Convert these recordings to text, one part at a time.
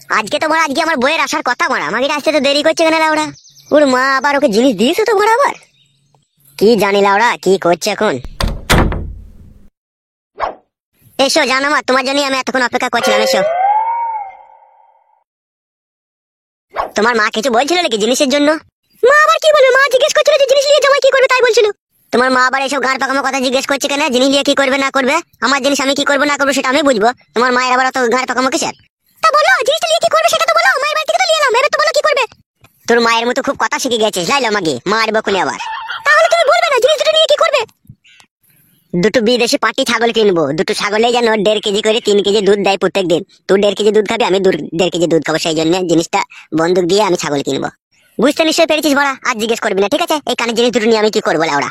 আজকে তো মারা, আজকে আমার বইয়ের আসার কথা মারা, আমাকে আসতে তো দেরি করছে কেন লাউড়া? ওর মা আবার ওকে জিনিস দিয়েছে তো মারা আবার, কি জানি লাউড়া কি করছে এখন। এসো জানো মা, তোমার জন্যই আমি এতক্ষণ অপেক্ষা করছিলাম, এসো। তোমার মা কিছু বলছিল নাকি জিনিসের জন্য? মা আবার কি বলবে? মা জিজ্ঞেস করছিল যে জিনিস নিয়ে জামাই কি করবে, তাই বলছিল। তোমার মা আবার এইসব গাঁড় পাকামো কথা জিজ্ঞেস করছে কেন? জিনিস নিয়ে কি করবে না করবে, আমার জিনিস আমি কি করবো না করবো সেটা আমি বুঝবো, তোমার মায়ের আবার অত গাঁড় পাকামো কিসের? তা বলো জিনিসটা নিয়ে কি করবে সেটা তো বলো, মায়ের বাড়ি থেকে তো নিয়ে এলাম, এবার তো বলো কি করবে। তোর মায়ের মতো খুব কথা শিখে গেছিস, লাইলো মাগি মার বকুনি আবার। তাহলে তুমি বলবে না জিনিস দুটো নিয়ে কি করবে? দুটো বিদেশি পাটি ছাগল কিনবো, দুটো ছাগলে যেন 1.5 কেজি করে 3 কেজি দুধ দেয় প্রত্যেক দিন। তুই 1.5 কেজি দুধ খাবি, আমি 1.5 কেজি দুধ খাবো, সেই জন্য জিনিসটা বন্দুক দিয়ে আমি ছাগল কিনবো। বুঝতে নিশ্চয়ই পেরেছিস বড়া, আর জিজ্ঞেস করবি না, ঠিক আছে? এই কানের জিনিস দুটো নিয়ে আমি কি করবো লাউড়া?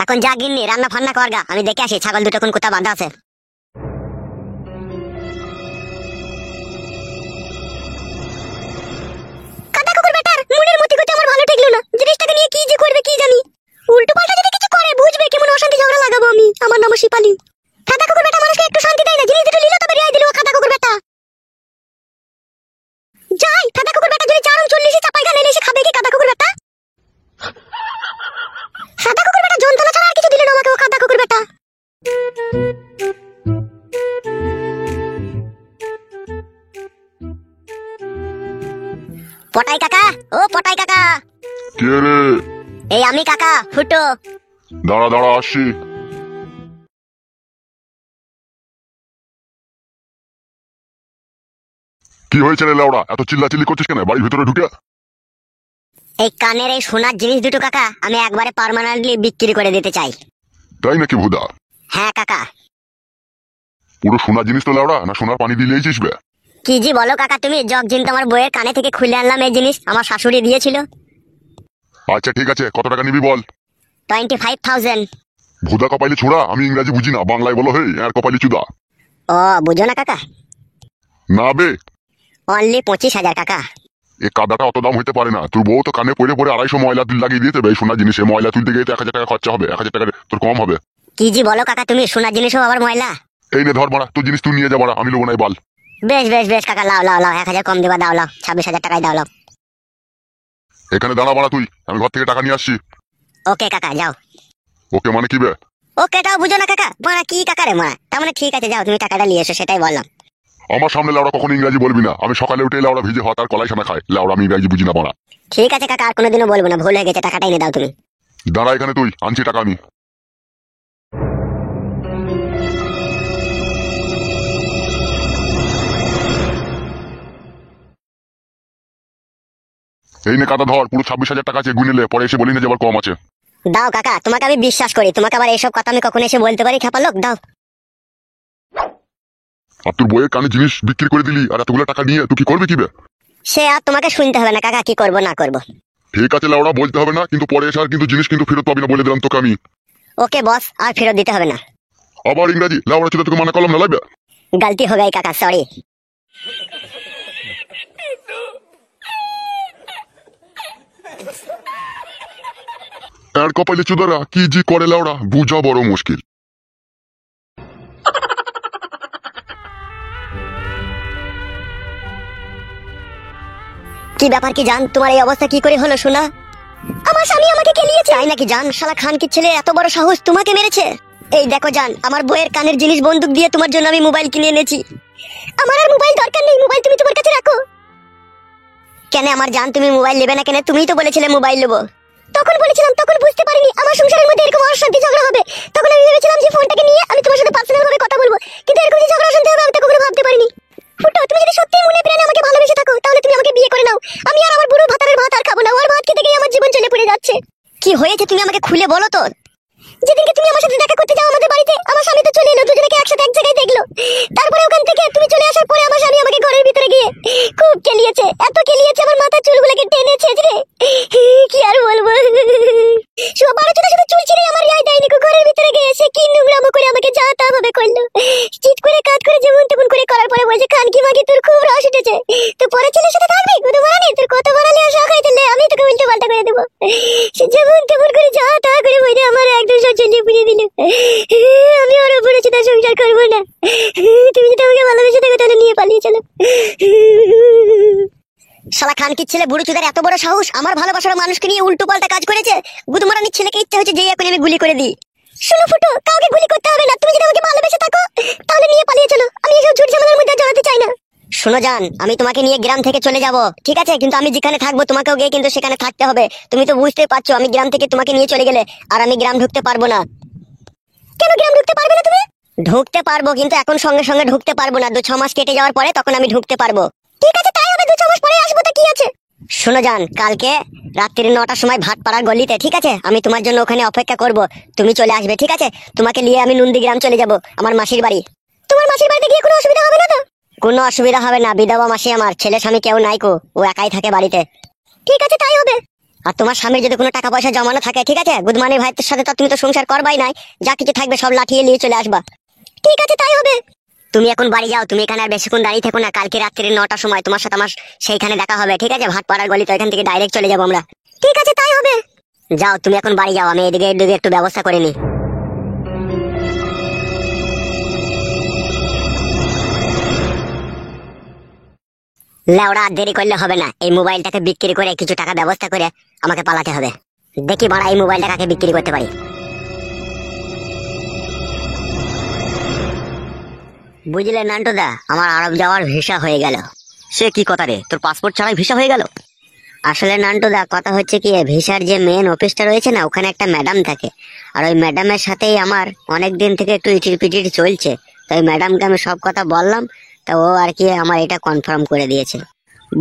এখন যা গিন্নি রান্না ফান্না করগা, আমি দেখে আসি ছাগল দুটো কোন কোথা বাঁধা আছে। কাদা কুকুর বেটার মুড়ির মতি করতে আমার ভালো ঠেকলো না, জিনিসটাকে নিয়ে কি যে করবে কি জানি। উল্টো পাল্টা যদি কিছু করে বুঝবে কেমন অশান্তি ঝগড়া লাগাবো আমি। আমার নাম শিপালি। কাদা কুকুর বেটা মানুষকে একটু শান্তি দেয় না, জিনিস দুটো নিল তবে রিয়াই দিল কাদা কুকুর বেটা। যাই কাদা কুকুর বেটা যদি 440 চাপাই গানে এসে খাবে কি কাদা কুকুর বেটা? কাদা কুকুর বেটা যন্ত্রণা ছাড়া আর কিছু দিল না আমাকে ও কাদা কুকুর বেটা। পটাই কাকা, ও পটাই কাকা। কে রে? এই আমি কাকা, ফুটো। দাঁড়া দাঁড়া আসছি। কি হয়েছে রে লাউড়া, এত চিল্লাচিল্লি করছিস কেন বাড়ির ভিতরে ঢুকে? এই কানের এই সোনার জিনিস দুটো কাকা আমি একবারে পার্মানেন্টলি বিক্রি করে দিতে চাই। তাই নাকি ভুদা? হ্যাঁ কাকা। পুরো সোনার জিনিস তো লাউড়া, না সোনার পানি দিলেই চিসবে? কি জি বলো কাকা তুমি, জগজিন তোমার বইয়ের কানে থেকে খুলে আনলাম এই জিনিস, আমার শাশুড়ি দিয়েছিল। আচ্ছা ঠিক আছে, কত টাকা নিবি বল? 25,000। ভুদা কপাইলে ছোড়া, আমি ইংরাজি বুঝি না, বাংলায় বলো হে আর কপাইলে চুদা। ও বুঝো না কাকা? না বে, অনলি 25,000 কাকা। এ কাদাটা অত দাম হইতে পারে না। তোর বউ তো কানে পড়ে পড়ে 250 ময়লা তুল লাগিয়ে দিতে হবে। সোনার জিনিসে ময়লা তুলতে গিয়ে তো 1000 টাকা খরচা হবে, 1000 টাকা তোর কম হবে? কি জি বলো কাকা তুমি, সোনার জিনিসও আবার ময়লা? এই নে ধর মারা, তোর জিনিস তুই নিয়ে যা মারা, আমি লোবো নাই বাল। বেশ বেশ বেশ কাকা, লাও লাও লাও, 1000 কম দেবা, দাও লাও, 26,000 টাকায় দাও লাও। এখানে দাঁড়া মারা তুই, আমি ঘর থেকে টাকা নিয়ে আসছি। ওকে কাকা যাও। ওকে মানে কি বে? ওকে তাও বুঝো না কাকা, মারা কি কাকা রে মারা, তার মানে ঠিক আছে যাও, তুমি টাকাটা নিয়ে এসো, সেটাই বললাম। আমার সামনে লাউড়া কখনো ইংরাজি বলবি না। আমি সকালে উঠে লাউড়া ভিজে ভাত আর কলাই সানা খাই, লাউড়া আমি ইংরাজি বুঝি না মারা। ঠিক আছে কাকা, আর কোনোদিনও বলবো না, ভুল হয়ে গেছে, টাকাটা এনে দাও তুমি। দাঁড়া এখানে তুই, আনছি টাকা আমি। এই নে কাটা ধর, পুরো 26,000 টাকা আছে, গুনেলে পরে এসে বলি না যে আবার কম আছে। দাও কাকা, তোমাকে আমি বিশ্বাস করি, তোমাকে আবার এইসব কথা আমি কখন এসে বলতে পারি খেপা লোক? দাও। আর তোর বইয়ের কানে জিনিস বিক্রি করে দিলি, আর এতগুলো টাকা নিয়ে তুই কি করবি কি বে? সে আর তোমাকে শুনতে হবে না কাকা, কি করব না করব। ঠিক আছে লাউড়া, বলতে হবে না, কিন্তু পরে এসে আর কিন্তু জিনিস কিন্তু ফেরত পাবি না বলে দিলাম তোকে আমি। ওকে বস, আর ফেরত দিতে হবে না। আবার ইংরাজি লাউড়া ছিল, তোকে মানা করলাম না লাগবে। গলতি हो गई কাকা, সরি। আর কপালে চুদারা কি জি করে লাউড়া, বুঝা বড় মুশকিল। কি ব্যাপার কি জান, তোমার এই অবস্থা কি করে হলো শোনা? আমার স্বামী আমাকে কেলিয়েছে। তাই নাকি জান? শালা খান কি ছেলে এত বড় সাহস, তোমাকে মেরেছে? এই দেখো জান, আমার বইয়ের কানের জিনিস বন্দুক দিয়ে তোমার জন্য আমি মোবাইল কিনে এনেছি। আমার আর মোবাইল দরকার নেই, মোবাইল তুমি তোমার কাছে রাখো। কেন আমার জান, তুমি মোবাইল নেবে না কেন? তুমিই তো বলেছিলে মোবাইল নেবো। তখন বলেছিলাম, তখন বুঝতে পারিনি আমার সংসারের মধ্যে এরকম অশান্তি ঝগড়া হবে। তখন আমি ভেবেছিলাম যে ফোনটাকে নিয়ে আমি তোমার সাথে পার্সোনাল ভাবে কথা বলবো, কিন্তু এরকম যে ঝগড়া অশান্তি হবে আমি তো কখনো ভাবতে পারিনি। ফুটো, তুমি যদি সত্যি মনে প্রাণে আমাকে ভালোবেসে থাকো তাহলে তুমি আমাকে বিয়ে করে নাও। আমি আর আমার বুড়ো ভাতারের ভাত আর খাবো না, ওর ভাত খেতে গিয়ে আমার জীবন চলে পড়ে যাচ্ছে। কি হয়েছে তুমি আমাকে খুলে বলো তো। যেদিনকে তুমি আমার সাথে দেখা করতে যাও আমাদের বাড়িতে, আমার স্বামী তো চলে এলো, দুজনেকে একসাথে এক জায়গায় দেখলো। তারপরে ওখান থেকে তুমি চলে আসার পরে আমার স্বামী আমাকে ঘরের ভিতরে গিয়ে খুব কেলিয়েছে, এত কেলিয়েছে আমার মাথার চুলগুলোকে টেনে ছেঁচড়ে, কি আর বলবো। সবার ছোট ছোট চুল ছিঁড়ে আমার রিয়াই দেয়নি, ঘরের ভিতরে গিয়ে সে কি নোংরামো করে আমাকে যা তা ভাবে করলো। চিৎ করে কাজ করে যেমন তেমন করে করার পরে বলছে, খানকি মাগি তোর খুব রস উঠেছে, তো পরে ছেলের সাথে থাকবি, কত বাড়ানি তোর, কত বাড়ালে আর শখ হয়ে দিলে আমি তোকে উল্টো পাল্টা করে দেবো। সে যেমন তেমন করে যা তা করে বলে আমার একদম সব চলিয়ে পুড়িয়ে দিল। আমি ওর উপরে চিন্তা সংসার করবো না, খানকির ছেলে বুড়ো চুদার এত বড় সাহস আমার ভালোবাসার মানুষকে নিয়ে উল্টো পাল্টা কাজ করেছে। গুদমারানির ছেলেকে ইচ্ছা হচ্ছে যে এখন আমি গুলি করে দিই। শুনো ফুটো, কাউকে গুলি করতে হবে না। তুমি যদি আমাকে ভালোবেসে থাকো তাহলে নিয়ে পালিয়ে চলো। আমি এসব ঝুট ঝামেলার মধ্যে জড়াতে চাই না। শোনো জান, আমি তোমাকে নিয়ে গ্রাম থেকে চলে যাব, ঠিক আছে? কিন্তু আমি যেখানে থাকবো তোমাকেও গিয়ে কিন্তু সেখানে থাকতে হবে। তুমি তো বুঝতে পারছো আমি গ্রাম থেকে তোমাকে নিয়ে চলে গেলে আর আমি গ্রাম ঢুকতে পারবো না। কেন গ্রাম ঢুকতে পারবে না তুমি? ঢুকতে পারবো, কিন্তু এখন সঙ্গে সঙ্গে ঢুকতে পারবো না। 2-6 মাস কেটে যাওয়ার পরে তখন আমি ঢুকতে পারবো। ঠিক আছে, তাই হবে। 2-6 মাস পরে আসবো, তা কি আছে? শোনো জান, কালকে রাত্রি 9টার সময় ভাটপাড়ার গলিতে, ঠিক আছে? আমি তোমার জন্য ওখানে অপেক্ষা করব। তুমি চলে আসবে, ঠিক আছে? তোমাকে নিয়ে আমি নন্দীগ্রাম চলে যাব, আমার মাসির বাড়ি। তোমার মাসির বাড়িতে গিয়ে কোনো অসুবিধা হবে না তো? কোনো অসুবিধা হবে না। বিধবা মাসি আমার, ছেলে স্বামী কেউ নাই কো, ও একাই থাকে বাড়িতে। ঠিক আছে, তাই হবে। আর তোমার স্বামীর যদি কোনো টাকা পয়সা জমানো থাকে, ঠিক আছে, গুদমানির ভাইয়ের সাথে তো তুমি তো সংসার করবাই নাই, যা কিছু থাকবে সব লাঠিয়ে নিয়ে চলে আসবা। ঠিক আছে, তাই হবে। তুমি এখন বাড়ি যাও, তুমি এখানে আর বেশিক্ষণ দাঁড়িয়ে থেকো না। কালকে রাত্রি 9টার সময় তোমার সাথে আমার সেইখানে দেখা হবে, ঠিক আছে? ভাটপাড়ার গলি, তো এখান থেকে ডাইরেক্ট চলে যাবো আমরা। ঠিক আছে, তাই হবে। যাও, তুমি এখন বাড়ি যাও, আমি এদিকে একটু ব্যবস্থা করে নি। লেওড়া, আর দেরি করলে হবে না। এই মোবাইলটাকে বিক্রি করে কিছু টাকা ব্যবস্থা করে আমাকে পালাতে হবে। দেখি বাড়া এই মোবাইলটা কাকে বিক্রি করতে পারি। বুঝলে নান্টুদা, আমার আরব যাওয়ার ভিসা হয়ে গেল। সে কি কথা রে, তোর পাসপোর্ট ছাড়াই ভিসা হয়ে গেল? আসলে নান্টুদা, কথা হচ্ছে কি, ভিসার যে মেন অফিসটা রয়েছে না, ওখানে একটা ম্যাডাম থাকে। আর ওই ম্যাডামের সাথেই আমার অনেক দিন থেকে একটু ইটির পিটির চলছে। তো ওই ম্যাডামকে আমি সব কথা বললাম, তা ও আর কি আমার এটা কনফার্ম করে দিয়েছে।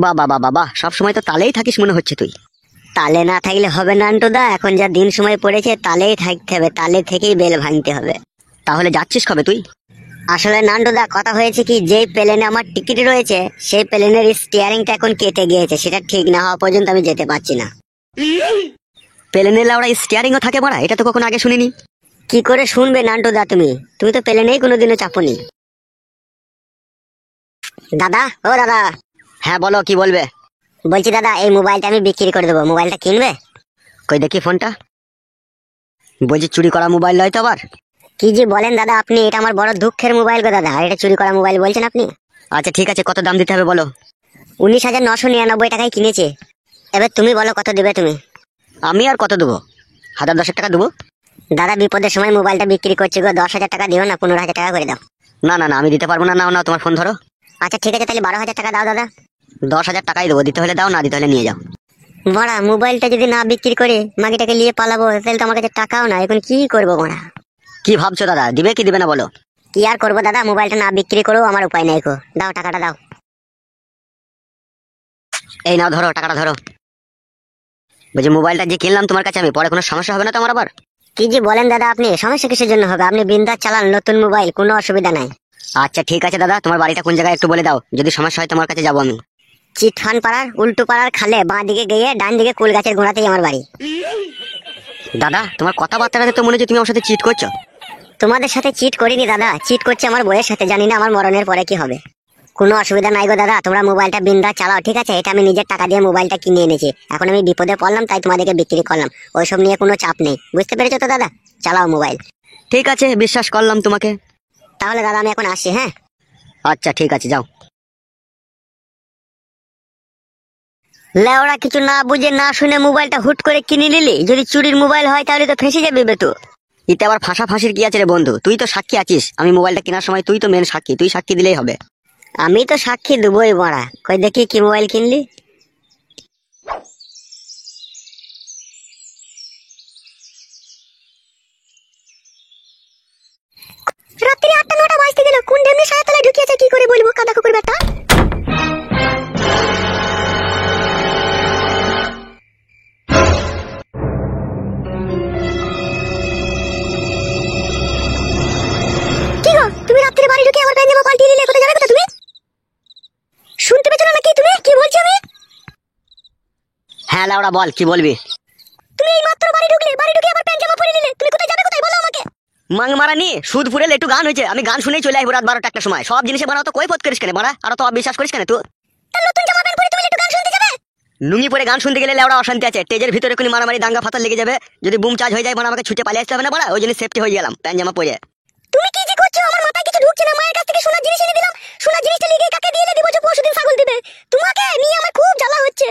বাবা বাবা বাবা, সব সময় তো তালেই থাকিস মনে হচ্ছে তুই। তালে না থাকলে হবে নান্টুদা, এখন যা দিন সময় পড়েছে তালেই থাকতে হবে, তালে থেকেই বেল ভাঙতে হবে। তাহলে যাচ্ছিস কবে তুই? আসলে নান্টুদা, কথা হয়েছে কি, যে প্লেনে আমার টিকিট রয়েছে সেই প্লেনের স্টিয়ারিংটা এখন কেটে গিয়েছে। সেটা ঠিক না হওয়া পর্যন্ত আমি যেতে পারছি না। প্লেনে লাউড়া স্টিয়ারিংও থাকে মারা, এটা তো কখনো আগে শুনিনি। কি করে শুনবে নান্টুদা, তুমি তুমি তো প্লেনেই কোনোদিনও চাপনি। দাদা, ও দাদা। হ্যাঁ বলো, কি বলবে? বলছি দাদা, এই মোবাইলটা আমি বিক্রি করে দেবো, মোবাইলটা কিনবে? কই দেখি ফোনটা। বলছি চুরি করা মোবাইল নয় তো আবার? কি যে বলেন দাদা আপনি, এটা আমার বড় দুঃখের মোবাইল গো দাদা। আর এটা চুরি করা মোবাইল বলছেন আপনি? আচ্ছা ঠিক আছে, কত দাম দিতে হবে বলো? 19,999 টাকায় কিনেছে। এবার তুমি বলো কত দেবে তুমি? আমি আর কত দেবো? 1010 টাকা দেবো। দাদা, বিপদের সময় মোবাইলটা বিক্রি করছি গো, 10,000 টাকা দিও না, 15,000 টাকা করে দাও। না না না, আমি দিতে পারবো না। নাও নাও, তোমার ফোন ধরো। আচ্ছা ঠিক আছে, তাহলে 12,000 টাকা দাও দাদা। 10,000 টাকাই দেবো, দিতে হলে দাও, না দিতে হলে নিয়ে যাও। বড়া, মোবাইলটা যদি না বিক্রি করে মাগিটাকে নিয়ে পালাবো, তাহলে তো আমার কাছে টাকাও না। এখন কি করবো বড়া? কি ভাবছো দাদা, দিবে কি দিবে না বলো? কি আর করবো দাদা, মোবাইলটা না বিক্রি করেও আমার উপায় নাই গো। দাও টাকাটা দাও। এই নাও, ধরো টাকাটা ধরো। বলছি মোবাইলটা যে কিনলাম তোমার কাছে, আমি পরে কোনো সমস্যা হবে না তো আমার আবার? কি যে বলেন দাদা আপনি, সমস্যা কিসের জন্য হবে? আপনি বিন্দাস চালান, নতুন মোবাইল, কোনো অসুবিধা নাই। আচ্ছা ঠিক আছে দাদা, তোমার বাড়িটা কোন জায়গায় একটু বলে দাও, যদি সমস্যা হয় তোমার কাছে যাবো আমি। চিটফান পাড়ার উল্টো পাড়ার খালে বাঁ দিকে গিয়ে ডান দিকে কুল গাছের গোড়াতেই আমার বাড়ি। দাদা, তোমার কথাবার্তাটাতে তো মনে হচ্ছে তুমি আমার সাথে চিট করছো। তোমাদের সাথে চিট করিনি দাদা, চিট করছে আমার বইয়ের সাথে। জানি না আমার মরণের পরে কি হবে। কোনো অসুবিধা নাই গো দাদা, তোমরা মোবাইলটা বিন্দাস চালাও, ঠিক আছে? এটা আমি নিজের টাকা দিয়ে মোবাইলটা কিনে এনেছি। এখন আমি বিপদে পড়লাম তাই তোমাদেরকে বিক্রি করলাম। ওইসব নিয়ে কোনো চাপ নেই, বুঝতে পেরেছো তো দাদা? চালাও মোবাইল। ঠিক আছে, বিশ্বাস করলাম তোমাকে। তাহলে দাদা আমি এখন আসছি, হ্যাঁ? আচ্ছা ঠিক আছে, যাও। লেওড়া, কিছু না বুঝে না শুনে মোবাইলটা হুট করে কিনে নিলি। যদি চুরির মোবাইল হয় তাহলে তো ফেঁসে যাবে বেতু। এতে আবার ফাঁসির কি আছে রে বন্ধু? তুই তো সাক্ষী আছিস, আমি মোবাইলটা কেনার সময় তুই তো মেন সাক্ষী, তুই সাক্ষী দিলেই হবে। আমি তো সাক্ষী দেবই বড়া। কই দেখি কি মোবাইল কিনলি। রাত্রি 8টা 9টা বাজতে গেল, কোন ঢেমনি সায়াতলায় ঢুকিয়েছে কি করে বলবো, কাদা কুকুর বেটা। কি গো, তুমি রাত্রে বাড়ি ঢুকে আমার প্যান্ট জামা পাল্টিয়ে নিলে, কোথায় যাবে কোথা তুমি? শুনতে পেছো না নাকি তুমি কি বলছি আমি? হ্যাঁ লাউড়া, বল কি বলবি? তুমি এই মাত্র বাড়ি ঢুকলে, বাড়ি ঢুকে আবার প্যান্ট জামা পরে নিলে, তুমি কোথায় যাবে কোথায় বলো আমাকে? মাং মারানি, সুদ ফুরে একটু গান হয়েছে, আমি গান শুনেই চলে আসবো রাত 12টা একটা সময়। সব জিনিসে বানাও তো কই পথ করিস কেন মারা, আর তো অবিশ্বাস করিস কেন তুই? তার নতুন জামা প্যান্ট পরে তুমি একটু গান শুনতে যাবে? লুঙ্গি পরে গান শুনতে গেলে লেওড়া অশান্তি আছে, টেজের ভিতরে কোনো মারামারি দাঙ্গা ফাতাল লেগে যাবে। যদি বুম চার্জ হয়ে যায় মানে আমাকে ছুটে পালিয়ে আসতে হবে না বড়া, ওই জন্য সেফটি হয়ে গেলাম প্যান্ট জামা পরে। তুমি কি যে করছো, আমার মাথায় কিছু ঢুকছে না। মায়ের কাছ থেকে সোনার জিনিস এনে দিলাম, সোনার জিনিসটা লিগে কাকে দিয়ে দিব যে পরশুদিন ছাগল দিবে? তোমাকে নিয়ে আমার খুব জ্বালা হচ্ছে।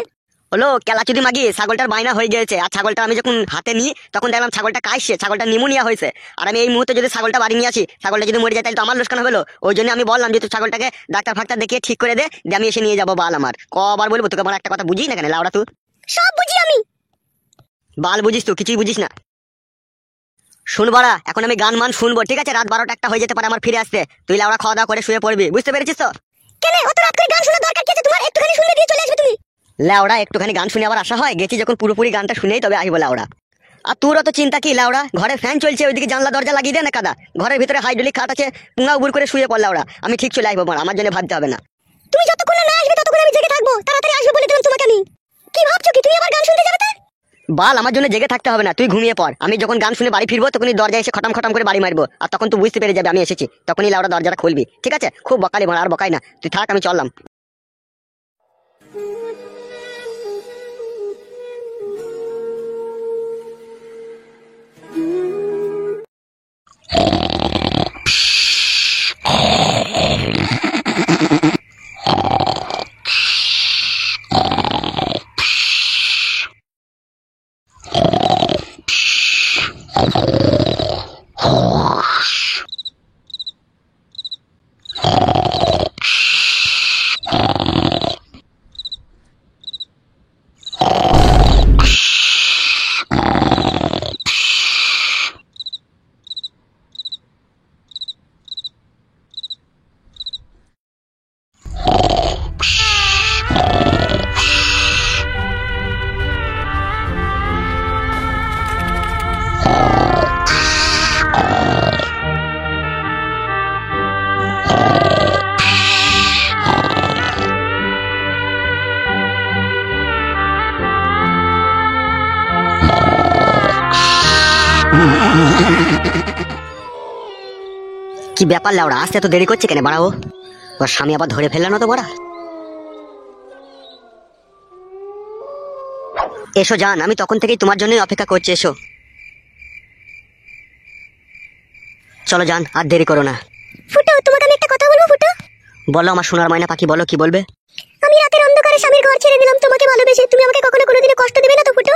হলো কেলাচুদি মাগি, ছাগলটার বাইনা হয়ে গেছে। আর ছাগলটা আমি যখন হাতে নিই তখন দেখলাম ছাগলটা কাশছে, ছাগলটা নিমোনিয়া হয়েছে। আর আমি এই মুহূর্তে যদি ছাগলটা বাড়ি নিয়ে আসি, ছাগলটা যদি মরে যায় তাহলে তো আমার লোকসান হলো। ওই জন্য আমি বললাম যে তুই ছাগলটাকে ডাক্তার ফাক্তার দেখিয়ে ঠিক করে দে, যে আমি এসে নিয়ে যাবো। বাল আমার কবার বলবো তোকে, আমার একটা কথা বুঝি না কেন লাউড়া? তুই সব বুঝি আমি। বাল বুঝিস, তুই কিছুই বুঝিস না। শুনবাড়া, এখন আমি গান মান শুনবো, ঠিক আছে? রাত 12টা 1টা হয়ে যেতে পারে আমার ফিরে আসতে। তুই লাউড়া খাওয়া দাওয়া করে শুয়ে পড়বি, বুঝতে পেরেছিস তো? কেন অত রাত করে গান শোনার দরকার কি আছে তোমার? একটুখানি শুনে দিয়ে চলে আসবে তুমি। লাউড়া একটুখানি গান শুনে আবার আসা হয়? গেছি যখন পুরোপুরি গানটা শুনেই তবে আসবো লাউড়া। আর তোর অত চিন্তা কি লাউড়া? ঘরে ফ্যান চলছে, ওইদিকে জানলা দরজা লাগিয়ে দে না কাদা। ঘরের ভিতরে হাইড্রোলিক খাট আছে, পুঙ্গা উবুর করে শুয়ে পড় লাউড়া। আমি ঠিক চলে আসবো, আমার জন্য ভাবতে হবে না। তুমি যতক্ষণ না আসবে ততক্ষণ আমি জেগে থাকবো। তাড়াতাড়ি আসবে বলে দিলাম তোমাকে আমি। কি ভাবছো কি তুমি আবার গান শুনতে যাবে? বাল আমার জন্য জেগে থাকতে হবে না, তুই ঘুমিয়ে পড়। আমি যখন গান শুনে বাড়ি ফিরবো তখনই দরজা এসে খটাম খটাম করে বাড়ি মারবো, আর তখন তুই বুঝতে পেরে যাবে আমি এসেছি। তখনই লাউড়া দরজাটা খুলবি, ঠিক আছে? খুব বকালি মার, আর বকাই না, তুই থাক, আমি চললাম। কি ব্যাপার লাউড়া, আসতে এত দেরি করছে কেন বাড়াও? ওর স্বামী আবার ধরে ফেললো না তো বড়া? এসো জান, আমি তখন থেকেই তোমার জন্যই অপেক্ষা করছি, এসো। চলো জান, আর দেরি করো না। ফুটো, তোমাকে আমি একটা কথা বলবো ফুটো। বলো আমার সোনার ময়না পাখি, বলো কি বলবে? আমি রাতের অন্ধকারে স্বামীর ঘর ছেড়ে দিলাম তোমাকে ভালোবেসে। তুমি আমাকে কখনো কোনোদিনও কষ্ট দিবে না তো ফুটো?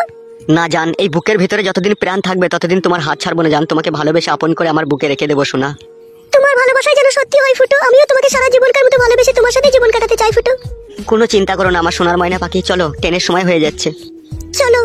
না জান, এই বুকের ভিতরে যতদিন প্রাণ থাকবে ততদিন তোমার হাত ছাড়বো না জান। তোমাকে ভালোবেসে আপন করে আমার বুকে রেখে দেবো সোনা। তোমার ভালোবাসায় যেন সত্যি হয় ফুটো। আমিও তোমাকে সারা জীবনকার মতো ভালোবেসে তোমার সাথে জীবন কাটাতে চাই ফুটো। কোনো চিন্তা করো না আমার সোনার ময়না পাখি, চলো, ট্রেনের সময় হয়ে যাচ্ছে। চলো।